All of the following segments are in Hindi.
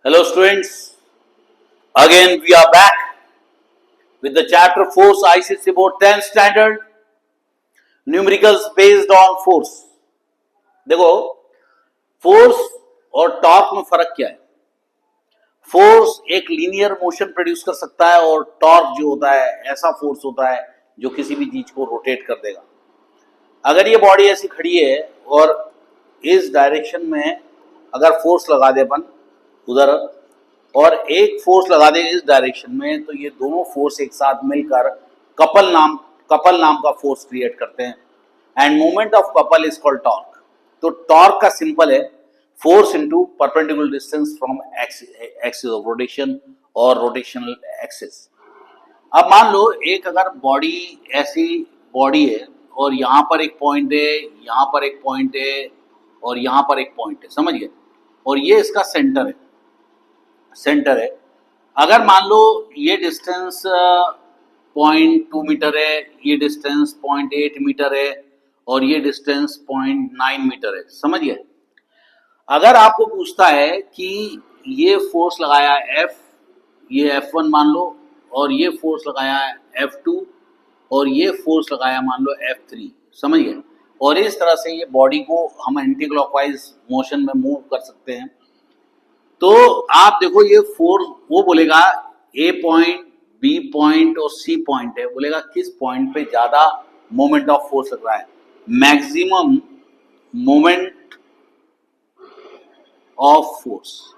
Hello students, again we are back with the chapter Force ICSE Board 10 standard numericals based on force. देखो फोर्स और टॉर्क में फर्क क्या है? फोर्स एक लीनियर मोशन प्रोड्यूस कर सकता है और टॉर्क जो होता है ऐसा फोर्स होता है जो किसी भी चीज को रोटेट कर देगा. अगर ये बॉडी ऐसी खड़ी है और इस डायरेक्शन में अगर फोर्स लगा दे अपन उधर और एक फोर्स लगा दे इस डायरेक्शन में, तो ये दोनों फोर्स एक साथ मिलकर कपल नाम का फोर्स क्रिएट करते हैं end moment of couple is called torque. तो टॉर्क का सिंपल है force into perpendicular distance from axis of rotation और रोटेशनल एक्सिस. अब मान लो एक अगर बॉडी ऐसी बॉडी है और यहाँ पर एक पॉइंट है, यहाँ पर एक पॉइंट है और यहाँ पर एक पॉइंट है, समझिए, और ये इसका सेंटर है. अगर मान लो ये डिस्टेंस 0.2 मीटर है, ये डिस्टेंस 0.8 मीटर है और ये डिस्टेंस 0.9 मीटर है, समझिए. अगर आपको पूछता है कि ये फोर्स लगाया F, ये F1 मान लो, और ये फोर्स लगाया F2 और ये फोर्स लगाया मान लो F3, समझिए, और इस तरह से ये बॉडी को हम एंटी क्लॉकवाइज मोशन में मूव कर सकते हैं. तो आप देखो ये फोर्स वो बोलेगा A पॉइंट, B पॉइंट और C पॉइंट है, बोलेगा किस पॉइंट पे ज्यादा मोमेंट ऑफ फोर्स लग रहा है. Maximum moment of force,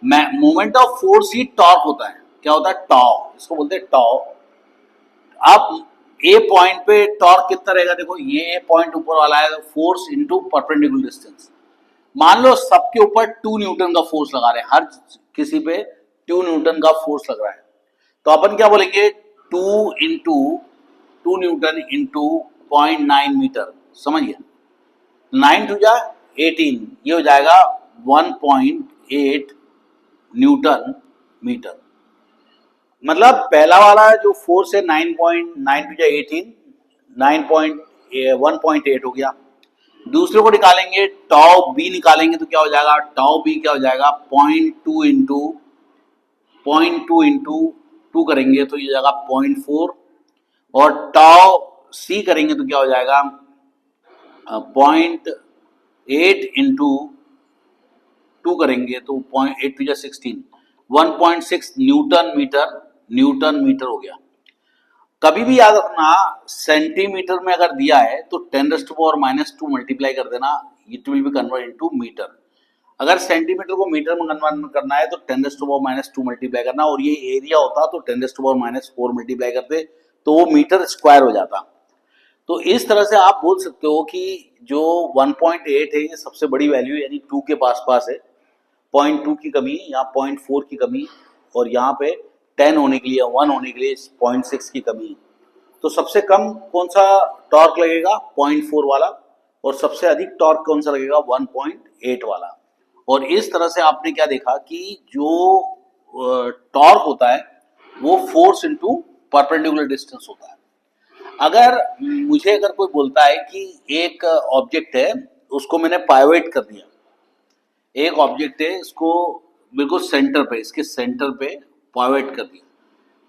moment of force he torque होता है. क्या होता है? टॉ, इसको बोलते हैं टॉ. अब A पॉइंट पे टॉर्क कितना रहेगा? देखो ये A पॉइंट ऊपर वाला है, फोर्स इनटू परपेंडिकुलर डिस्टेंस. मान लो सबके ऊपर 2 न्यूटन का फोर्स लगा रहे हैं, हर किसी पे 2 न्यूटन का फोर्स लग रहा है, तो अपन क्या बोलेंगे? 2 न्यूटन इंटू 0.9 मीटर, समझिए. 9 टू जा 18, ये हो जाएगा 1.8 न्यूटन मीटर. मतलब पहला वाला जो फोर्स है 9.9 टू जा 18, 1.8 हो गया. दूसरे को निकालेंगे, टाउ बी निकालेंगे, तो क्या हो जाएगा? टाउ बी क्या हो जाएगा? 0.2 इंटू 2 करेंगे तो ये जाएगा 0.4, और टाउ सी करेंगे तो क्या हो जाएगा? 0.8 इंटू 2 करेंगे तो 0.8 टू 16, 1.6 न्यूटन मीटर हो गया. कभी भी याद रखना, सेंटीमीटर में अगर दिया है तो 10⁻⁻² मल्टीप्लाई कर देना, it will be convert into metre. अगर सेंटीमीटर को मीटर में कन्वर्ट करना है तो 10⁻² मल्टीप्लाई करना, और ये एरिया होता तो 10⁻⁴ मल्टीप्लाई करते तो वो मीटर स्क्वायर हो जाता. तो इस तरह से आप बोल सकते हो कि जो 1.8 है ये सबसे बड़ी वैल्यू यानी 2 के पास है. 0.2 की कमी, यहाँ 0.4 की कमी, और यहाँ पे 10 होने के लिए, 1 होने के लिए 0.6 की कमी. तो सबसे कम कौन सा टॉर्क लगेगा? 0.4 वाला, और सबसे अधिक टॉर्क कौन सा लगेगा? 1.8 वाला. और इस तरह से आपने क्या देखा कि जो टॉर्क होता है वो फोर्स इनटू परपेंडिकुलर डिस्टेंस होता है. अगर कोई बोलता है कि एक ऑब्जेक्ट है उसको मैंने पाइवोट कर दिया, एक ऑब्जेक्ट है इसको बिल्कुल सेंटर पे, इसके सेंटर पे पाइवोट कर दिया.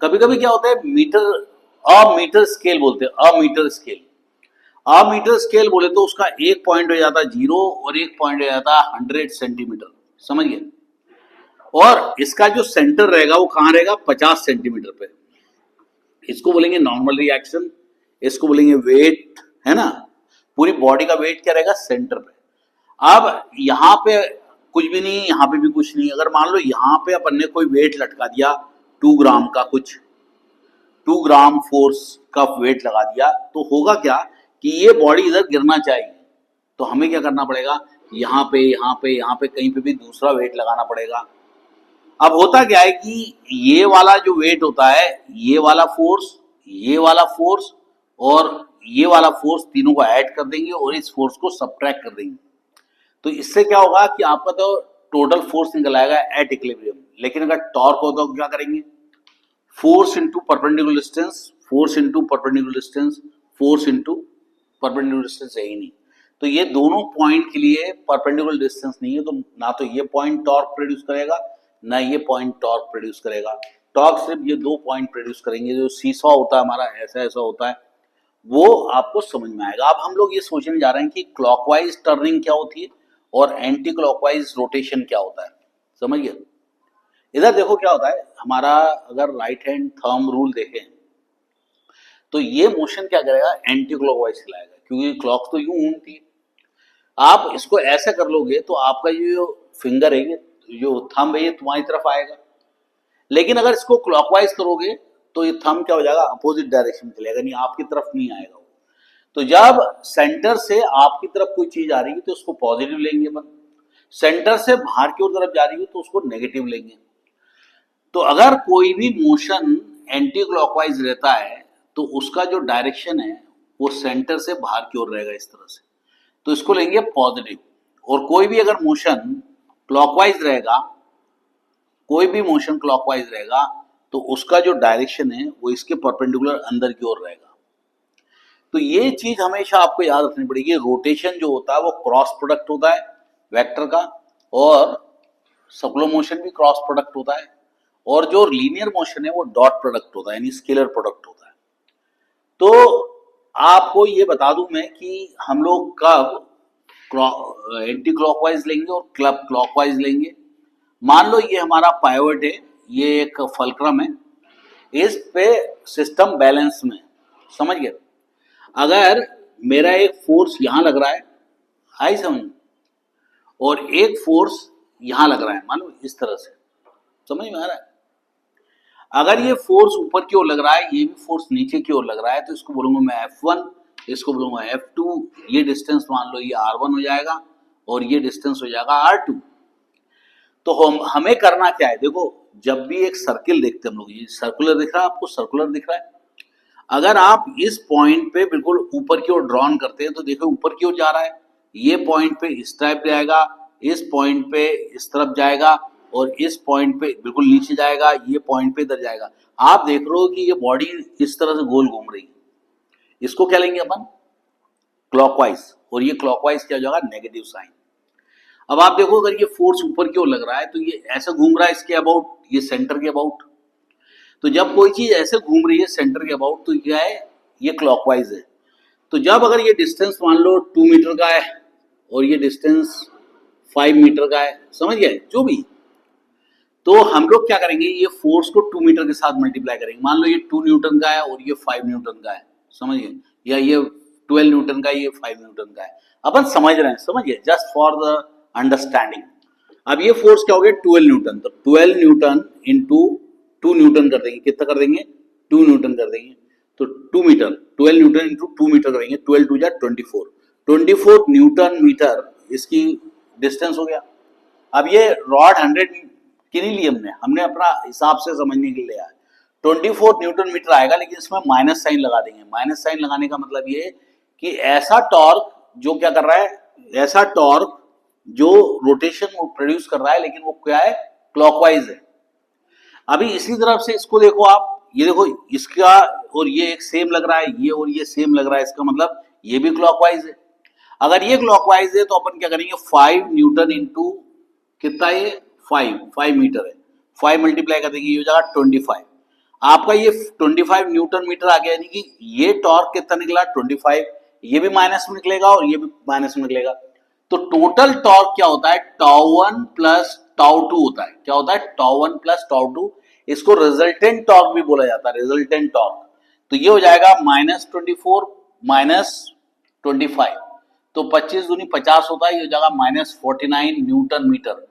कभी कभी क्या होता है, मीटर स्केल बोलते हैं, मीटर स्केल बोले तो उसका एक पॉइंट हो जाता है 0 और एक पॉइंट हो जाता है 100 सेंटीमीटर, समझिए. और इसका जो सेंटर रहेगा वो कहाँ रहेगा? 50 सेंटीमीटर पे. इसको बोलेंगे नॉर्मल रिएक्शन, इसको बोलेंगे वेट, है ना. पूरी बॉडी का वेट क्या रहेगा? सेंटर पे. अब यहाँ पे कुछ भी नहीं, यहाँ पे भी कुछ नहीं. अगर मान लो यहाँ पे अपन ने कोई वेट लटका दिया 2 ग्राम का, कुछ 2 ग्राम फोर्स का वेट लगा दिया, तो होगा क्या कि ये बॉडी इधर गिरना चाहिए, तो हमें क्या करना पड़ेगा? यहाँ पे कहीं पे भी दूसरा वेट लगाना पड़ेगा. अब होता क्या है कि ये वाला जो वेट होता है, ये वाला फोर्स और ये वाला फोर्स, तीनों को ऐड कर देंगे और इस फोर्स को सब्ट्रैक्ट कर देंगे. तो इससे क्या होगा कि आपका तो टोटल फोर्स निकल आएगा एट इक्विलिब्रियम. लेकिन अगर टॉर्क हो तो क्या करेंगे? Force into perpendicular distance, force into perpendicular distance, force into perpendicular distance है ही नहीं. तो ये दोनों पॉइंट के लिए परपेंडिकुलर डिस्टेंस नहीं है, तो ना तो ये पॉइंट टॉर्क प्रोड्यूस करेगा ना ये पॉइंट टॉर्क प्रोड्यूस करेगा। टॉर्क सिर्फ ये 2 पॉइंट प्रोड्यूस करेंगे। जो सीसॉ होता है हमारा, ऐसा ऐसा होता है, वो आपको समझ में आएगा। अब हम लोग ये सोचने जा रहे हैं कि क्लॉकवाइज टर्निंग क्या होती है और एंटी क्लॉकवाइज रोटेशन क्या होता है। समझिए, इधर देखो क्या होता है हमारा, अगर राइट हैंड थंब रूल देखें तो ये मोशन क्या करेगा, एंटी क्लॉकवाइज चलाएगा, क्योंकि क्लॉक तो यूं घूमती है। आप इसको ऐसे कर लोगे तो आपका ये जो फिंगर है, ये जो थंब है, ये तुम्हारी तरफ आएगा। लेकिन अगर इसको क्लॉकवाइज करोगे तो ये थंब क्या हो जाएगा, अपोजिट डायरेक्शन में चलेगा, नहीं आपकी तरफ नहीं आएगा वो। तो जब सेंटर से आपकी तरफ कोई चीज आ रही है तो उसको पॉजिटिव लेंगे अपन, सेंटर से बाहर की ओर तरफ जा रही है तो उसको नेगेटिव लेंगे। तो अगर कोई भी मोशन एंटी क्लॉकवाइज रहता है तो उसका जो डायरेक्शन है वो सेंटर से बाहर की ओर रहेगा, इस तरह से, तो इसको लेंगे पॉजिटिव। और कोई भी अगर मोशन क्लॉकवाइज रहेगा, कोई भी मोशन क्लॉकवाइज रहेगा तो उसका जो डायरेक्शन है वो इसके परपेंडिकुलर अंदर की ओर रहेगा। तो ये चीज हमेशा आपको याद रखनी पड़ेगी। रोटेशन जो होता है वो क्रॉस प्रोडक्ट होता है वेक्टर का, और सर्कुलर मोशन भी क्रॉस प्रोडक्ट होता है, और जो लीनियर मोशन है वो डॉट प्रोडक्ट होता है, यानी स्केलर प्रोडक्ट होता है। तो आपको ये बता दूं मैं कि हम लोग कब एंटी क्लॉकवाइज लेंगे और क्लब क्लॉकवाइज लेंगे। मान लो ये हमारा पाइवट है, ये एक फलक्रम है, इस पे सिस्टम बैलेंस में, समझ गए। अगर मेरा एक फोर्स यहां लग रहा है, आई समझ, और एक फोर्स यहां लग रहा है, मान लो इस तरह से, समझ में आ रहा है। अगर ये फोर्स ऊपर की ओर लग रहा है, ये भी फोर्स नीचे की ओर लग रहा है, तो इसको बोलूंगा मैं F1, इसको बोलूंगा F2। ये डिस्टेंस मान लो ये R1 हो जाएगा और ये डिस्टेंस हो जाएगा R2। तो हमें करना क्या है, देखो जब भी एक सर्किल देखते हैं हम लोग, ये सर्कुलर दिख रहा है आपको, सर्कुलर दिख रहा है। अगर आप इस पॉइंट पे बिल्कुल ऊपर की ओर ड्रॉन करते हैं तो देखो ऊपर की ओर जा रहा है, ये पॉइंट पे इस टाइप जाएगा, इस पॉइंट पे इस तरफ जाएगा, और इस पॉइंट पे बिल्कुल नीचे जाएगा, ये पॉइंट पे इधर जाएगा। आप देख रहे हो कि ये बॉडी इस तरह से गोल घूम रही है, इसको क्या लेंगे अपन, क्लॉकवाइज, और ये क्लॉकवाइज क्या हो जाएगा, नेगेटिव साइन। अब आप देखो अगर ये फोर्स ऊपर की ओर लग रहा है तो ये ऐसा घूम रहा है इसके अबाउट, ये सेंटर के अबाउट। तो जब कोई चीज ऐसे घूम रही है सेंटर के अबाउट तो क्या है, ये क्लॉकवाइज है। तो जब अगर ये डिस्टेंस मान लो 2 मीटर का है और ये डिस्टेंस 5 मीटर का है, समझ गए, जो भी, तो हम लोग क्या करेंगे, ये फोर्स को 2 मीटर के साथ मल्टीप्लाई करेंगे। मान लो ये 2 न्यूटन का है और ये 5 न्यूटन का है, समझिए, या ये 12 न्यूटन का है, ये 5 न्यूटन का है। अपन समझ रहे हैं, समझिए, जस्ट फॉर द अंडरस्टैंडिंग। अब ये फोर्स क्या हो गया, 12 न्यूटन, तो 12 न्यूटन इंटू 2 न्यूटन कर देंगे, कितना कर देंगे, 2 न्यूटन कर देंगे। तो 2 मीटर, 12 न्यूटन इंटू 2 मीटर करेंगे, 12 टू जा 24, 24 न्यूटन मीटर इसकी डिस्टेंस हो गया। अब ये रॉड 100 की नहीं ली हमने अपना हिसाब से समझने के लिए लिया है। 24 न्यूटन मीटर आएगा, लेकिन इसमें माइनस साइन लगा देंगे। माइनस साइन लगाने का मतलब ये कि ऐसा टॉर्क जो क्या कर रहा है, ऐसा टॉर्क जो रोटेशन प्रोड्यूस कर रहा है, लेकिन वो क्या है, क्लॉकवाइज है। अभी इसी तरफ से इसको देखो आप, ये देखो इसका और ये एक सेम लग रहा है, ये और ये सेम लग रहा है, इसका मतलब ये भी क्लॉकवाइज है। अगर ये क्लॉकवाइज है तो अपन क्या करेंगे, 5 न्यूटन इंटू कितना, ये 5 मीटर है, 5 मल्टीप्लाई कर देंगे, ये हो जाएगा 25। आपका ये 25 न्यूटन मीटर आ गया, यानी कि ये टॉर्क कितना निकला, 25। ये भी माइनस में निकलेगा और ये भी माइनस में निकलेगा। तो टोटल टॉर्क क्या होता है, टाउ1 प्लस टाउ2 होता है। क्या होता है, टाउ1 प्लस टाउ2। इसको रिजल्टेंट टॉर्क भी बोला जाता है, रिजल्टेंट टॉर्क। तो ये हो जाएगा -24 -25, तो 25 दूनी 50 होता है, ये हो जाएगा -49 न्यूटन मीटर।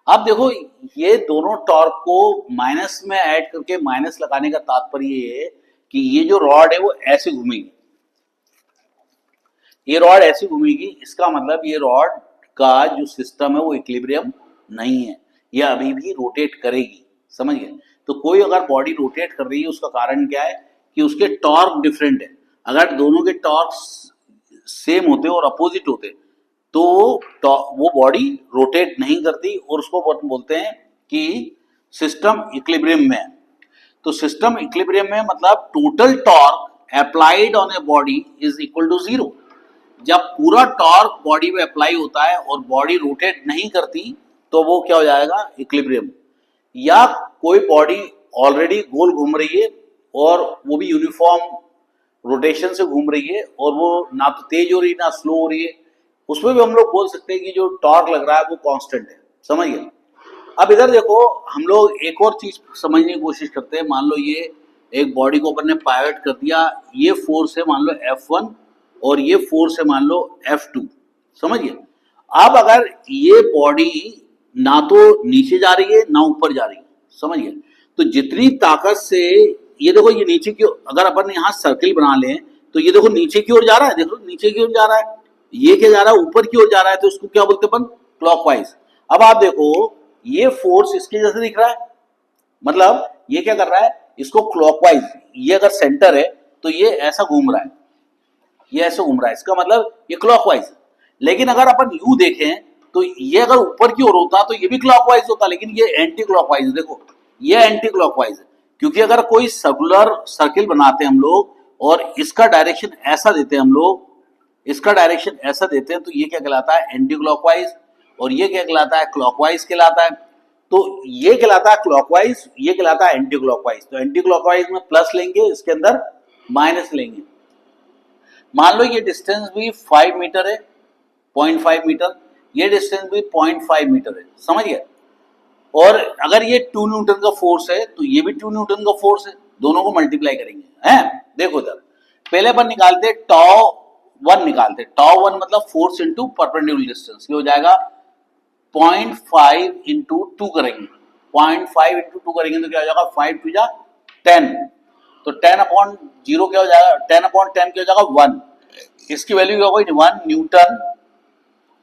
अब देखो ये दोनों टॉर्क को माइनस में ऐड करके माइनस लगाने का तात्पर्य ये है कि ये जो रॉड है वो ऐसे घूमेगी, ये रॉड ऐसी घूमेगी, इसका मतलब ये रॉड का जो सिस्टम है वो इक्विलिब्रियम नहीं है, ये अभी भी रोटेट करेगी, समझ गए। तो कोई अगर बॉडी रोटेट कर रही है उसका कारण क्या है कि उसके टॉर्क डिफरेंट है। अगर दोनों के टॉर्क सेम होते और अपोजिट होते तो वो बॉडी रोटेट नहीं करती, और उसको बोलते हैं कि सिस्टम इक्विलिब्रियम में है। तो सिस्टम इक्विलिब्रियम में मतलब total torque applied on a body is equal to 0। जब पूरा टॉर्क बॉडी पे अप्लाई होता है और बॉडी रोटेट नहीं करती तो वो क्या हो जाएगा, इक्विलिब्रियम। या कोई बॉडी ऑलरेडी गोल घूम रही है और वो भी यूनिफॉर्म रोटेशन से घूम रही है और वो ना तो तेज हो रही है ना स्लो हो रही है, उसमें भी हम लोग बोल सकते हैं कि जो टॉर्क लग रहा है वो कांस्टेंट है। समझ गए? अब इधर देखो, हम लोग एक और चीज समझने की कोशिश करते हैं। मान लो ये एक बॉडी को अपन ने पायवट कर दिया, ये फोर्स है मान लो F1 और ये फोर्स है मान लो F2। समझिए? अब अगर ये बॉडी ना तो नीचे जा रही है ना ऊपर जा रही है, समझिए, तो जितनी ताकत से ये देखो, ये नीचे की ओर अगर अपन यहाँ सर्किल बना लें तो ये देखो नीचे की ओर जा रहा है, देखो नीचे की ओर जा रहा है। ये क्या जा रहा है? ऊपर की ओर जा रहा है, तो इसको क्या बोलते हैं अपन? क्लॉकवाइज। अब आप देखो, ये फोर्स इसके जैसे दिख रहा है, मतलब ये क्या कर रहा है? इसको क्लॉकवाइज, ये अगर सेंटर है तो ये ऐसा घूम रहा है, ये ऐसे घूम रहा है, इसका मतलब ये क्लॉकवाइज। लेकिन अगर अपन यू देखें तो ये अगर ऊपर की ओर होता तो ये भी क्लॉकवाइज होता, लेकिन ये एंटी क्लॉकवाइज। देखो ये एंटी क्लॉकवाइज है, क्योंकि अगर कोई सर्कुलर सर्किल बनाते हैं हम लोग और इसका डायरेक्शन ऐसा देते हैं हम लोग, इसका डायरेक्शन ऐसा देते हैं, तो ये क्या कहलाता है? Anti clockwise. और ये क्या कहलाता है? क्लॉकवाइज कहलाता है। तो ये कहलाता है क्लॉकवाइज, ये कहलाता है एंटी क्लॉकवाइज। तो एंटी क्लॉकवाइज में प्लस लेंगे, इसके अंदर माइनस लेंगे। मान लो ये डिस्टेंस भी 5 मीटर है, 0.5 मीटर, ये डिस्टेंस भी 0.5 मीटर है। समझिए? और अगर ये 2 न्यूटन का फोर्स है तो ये भी 2 न्यूटन का फोर्स है, दोनों को मल्टीप्लाई करेंगे। हैं? देखो इधर पहले अपन निकालते टॉ वन, निकालते टॉ वन मतलब फोर्स इंटू परपेंडिकुलर डिस्टेंस। ये हो जाएगा 0.5 इंटू 2 करेंगे, 0.5 इंटू 2 करेंगे तो क्या हो जाएगा? 5 टू जा 10, तो 10 अपॉन 0 क्या हो जाएगा? 10 अपॉन 10 क्या हो जाएगा? 1। इसकी वैल्यू क्या होगी? 1 न्यूटन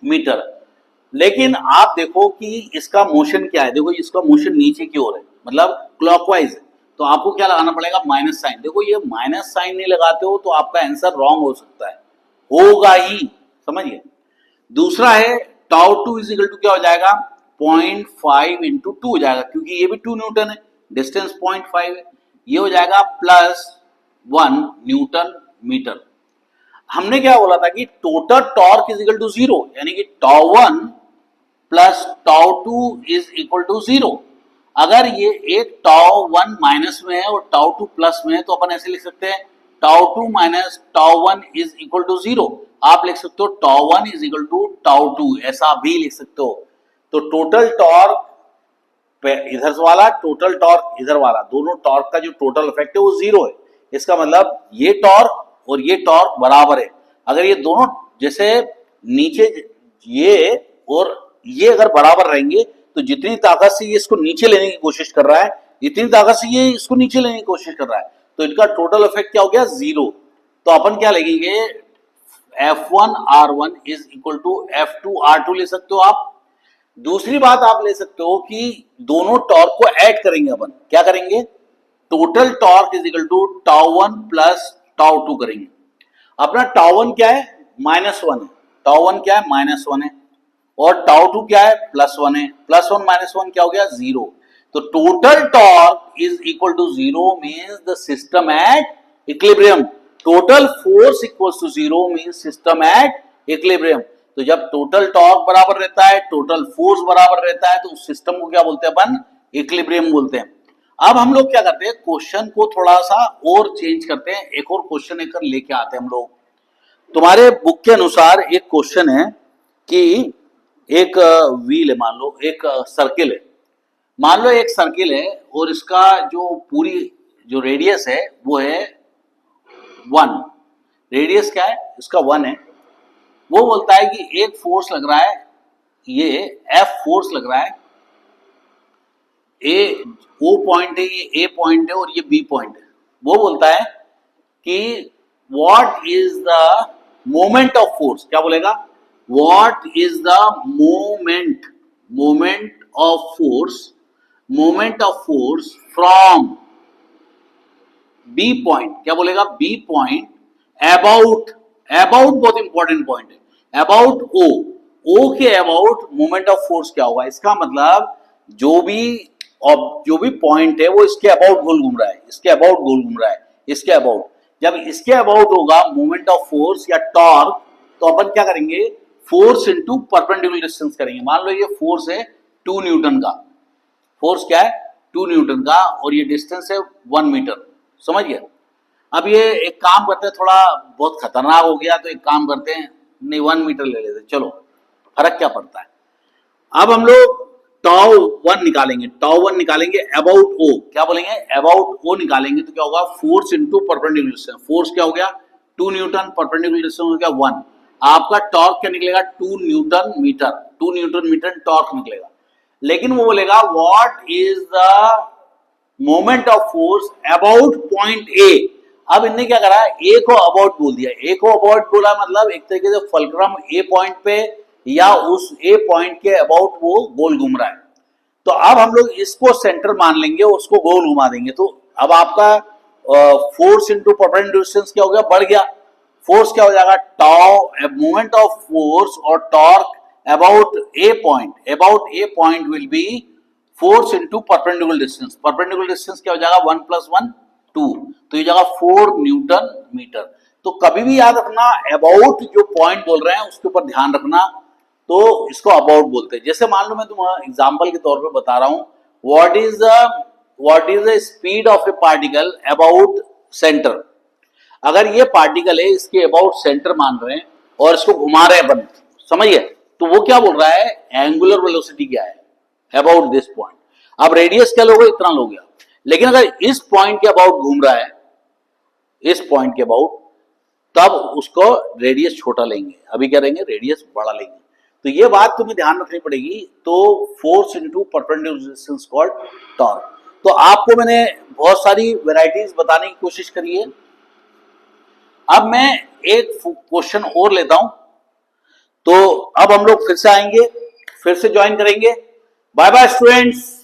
मीटर। लेकिन आप देखो कि इसका मोशन क्या है, देखो इसका मोशन नीचे की ओर है, मतलब क्लॉकवाइज है, तो आपको क्या लगाना पड़ेगा? Minus sign. देखो ये माइनस साइन नहीं लगाते हो तो आपका आंसर रॉन्ग हो सकता है, होगा ही। समझिए? दूसरा है tau two is equal to क्या हो जाएगा? 0.5 इंटू 2 हो जाएगा, क्योंकि ये भी 2 न्यूटन है, डिस्टेंस 0.5 है। ये हो जाएगा प्लस 1 न्यूटन मीटर। हमने क्या बोला था कि total torque is equal to 0, यानी कि tau one plus tau two is equal to 0। अगर ये एक टाउ वन माइनस में है और टाउ टू प्लस में है तो अपन ऐसे लिख सकते हैं tau two minus tau one is equal to 0। आप लिख सकते हो tau one is equal to tau two, ऐसा भी लिख सकते हो। तो टोटल टॉर्क इधर वाला, टोटल टॉर्क इधर वाला, दोनों टॉर्क का जो टोटल इफेक्ट है वो 0 है। इसका मतलब ये टॉर्क और ये टॉर्क बराबर है। अगर ये दोनों जैसे नीचे ये और ये अगर बराबर रहेंगे तो जितनी ताकत से ये इसको नीचे लेने की कोशिश कर रहा है, जितनी ताकत से ये इसको नीचे लेने की कोशिश कर रहा है, तो इनका टोटल इफेक्ट क्या हो गया? 0। तो अपन क्या लेंगे? F1 R1 is equal to F2 R2 ले सकते हो आप। दूसरी बात आप ले सकते हो कि दोनों टॉर्क को ऐड करेंगे अपन, क्या करेंगे? Total torque is equal to tau one plus tau two करेंगे। अपना टाउ वन क्या है? -1 है। टाउ वन क्या है? -1 है। और टाउ टू क्या है? +1 है। +1 -1 क्या हो गया? 0। तो total torque is equal to 0 means the system at equilibrium. Total force equals to 0 means system at equilibrium. तो जब टोटल टॉर्क बराबर रहता है, टोटल फोर्स बराबर रहता है, तो उस सिस्टम को क्या बोलते हैं अपन? इक्विलिब्रियम बोलते हैं। अब हम लोग क्या करते हैं? क्वेश्चन को थोड़ा सा और चेंज करते हैं, एक और क्वेश्चन एक लेके आते हैं हम लोग। तुम्हारे बुक के अनुसार एक क्वेश्चन है कि एक व्हील है, मान लो एक सर्किल है, मान लो एक सर्किल है और इसका जो पूरी जो रेडियस है वो है 1। रेडियस क्या है इसका? 1 है। वो बोलता है कि एक फोर्स लग रहा है, ये F फोर्स लग रहा है, ए ओ पॉइंट है, ये ए पॉइंट है और ये बी पॉइंट है। वो बोलता है कि what is the moment of force? क्या बोलेगा? What is the moment of force, moment of force from B point. क्या बोलेगा? बी पॉइंट अबाउट, अबाउट बहुत इंपॉर्टेंट पॉइंट है, अबाउट ओ, ओ के अबाउट मोमेंट ऑफ फोर्स क्या होगा? इसका मतलब जो भी पॉइंट है वो इसके अबाउट गोल घूम रहा है, इसके अबाउट गोल घूम रहा है, इसके अबाउट। जब इसके अबाउट होगा मोमेंट ऑफ फोर्स या टॉर्क, तो अपन क्या करेंगे? फोर्स इंटू परपेंडिकुलर डिस्टेंस करेंगे। मान लो ये फोर्स है 2 न्यूटन का, फोर्स क्या है 2 न्यूटन का, और ये डिस्टेंस है 1 मीटर, समझ गए। अब ये एक काम करते हैं, थोड़ा बहुत खतरनाक हो गया तो एक काम करते हैं, नहीं 1 मीटर ले लेते, चलो फर्क क्या पड़ता है। अब हम लोग टाउ वन निकालेंगे, टाउ वन निकालेंगे अबाउट ओ, क्या बोलेंगे अबाउट ओ निकालेंगे, तो क्या होगा force into perpendicular distance, force क्या हो गया 2 न्यूटन, परपेंडिकुलर डिस्टेंस हो गया 1, आपका टॉर्क क्या निकलेगा 2 newton metre, 2 newton metre torque निकलेगा। लेकिन वो बोलेगा what is the moment of force about point A. अब इनने क्या करा, ए को अबाउट बोल दिया, ए को अबाउट बोला मतलब एक तरीके से फलक्रम ए पॉइंट पे या उस ए पॉइंट के अबाउट वो गोल घूम रहा है। तो अब हम लोग इसको सेंटर मान लेंगे, उसको गोल घुमा देंगे, तो अब आपका फोर्स इंटू परपेंडिकुलर डिस्टेंस क्या हो गया, बढ़ गया। फोर्स क्या हो जाएगा टाउ, मोमेंट ऑफ फोर्स और torque about A point, about A point will be force into perpendicular distance, perpendicular distance क्या हो जाएगा 1 + 1 2, तो ये जाएगा 4 न्यूटन मीटर। तो कभी भी याद रखना अबाउट जो पॉइंट बोल रहे हैं उसके ऊपर ध्यान रखना, तो इसको अबाउट बोलते हैं। जैसे मान लो मैं तुम्हें एग्जांपल के तौर पे बता रहा हूं, what is the speed of A particle about centre. अगर ये पार्टिकल है इसके अबाउट सेंटर मान रहे हैं और इसको घुमा रहे हैं अपन, समझिए, तो वो क्या बोल रहा है एंगुलर वेलोसिटी क्या है अबाउट दिस पॉइंट। अब रेडियस क्या लोगे, इतना लोगे, लेकिन अगर इस पॉइंट के अबाउट घूम रहा है, इस पॉइंट के अबाउट, तब उसको रेडियस छोटा लेंगे, अभी क्या लेंगे रेडियस बड़ा लेंगे। तो ये बात तुम्हें ध्यान रखनी पड़ेगी। तो force into perpendicular distance called torque. तो आपको मैंने बहुत सारी वैरायटीज बताने की कोशिश करी है। अब मैं एक क्वेश्चन और लेता हूं, तो अब हम लोग फिर से आएंगे, फिर से ज्वाइन करेंगे। Bye bye students.